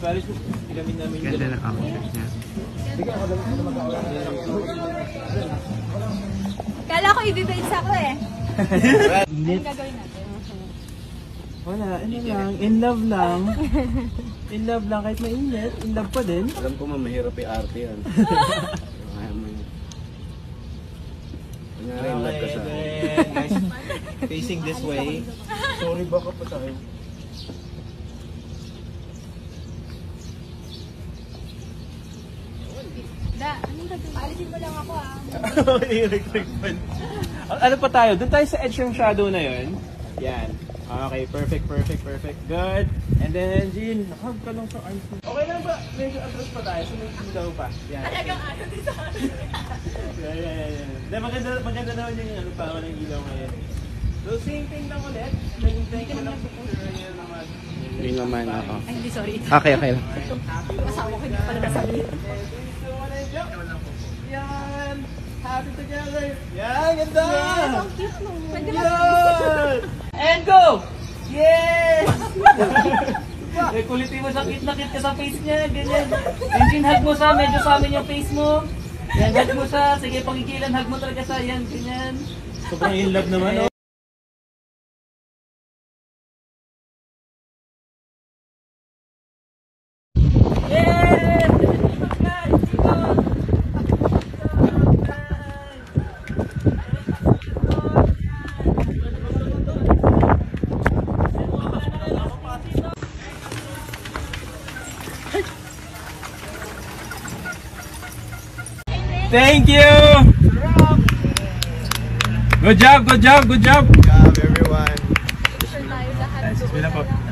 Ganda ng outfit niya. Kala ko i-debate ako eh. Ano gagawin natin? Wala, ano lang, in love lang. In love lang, kahit mainit, in love pa din. Alam ko mahirap i-arte yan. Kaya mo yun. Kunyari, in love ka sa akin. Guys, facing this way. Sorry, baka pa tayo. Anong gagawin? Paalisin mo lang ako ah. Ano pa tayo? Doon tayo sa edge ng shadow na yun. Yan. Okay, perfect. Good. And then, Jean, hug ka lang sa arms mo. Okay lang ba? Medyo atras pa tayo. So, may ilaw pa. Yan. Talagang ano dito sa akin. Yan. Maganda naman yung ano pa ng ilaw ngayon. So, same thing lang ulit. Nag-intay ko lang picture yan naman. Yun naman ako. Ay, hindi, sorry. Okay lang. Masawa ko hindi pala nasabi. Yan! Happy together! Yan! Ganda! Yes, ang cute mo. Pwede ba? Yan! And go! Yes! Kulitin mo sa cute na cute ka sa face niya. Ganyan. Engine, hug mo sa medyo sa amin yung face mo. Yan, hug mo sa. Sige, pangikilan. Hug mo talaga sa. Yan, ganyan. Sobrang in love naman. Thank you! Good job everyone! Tayo lahat.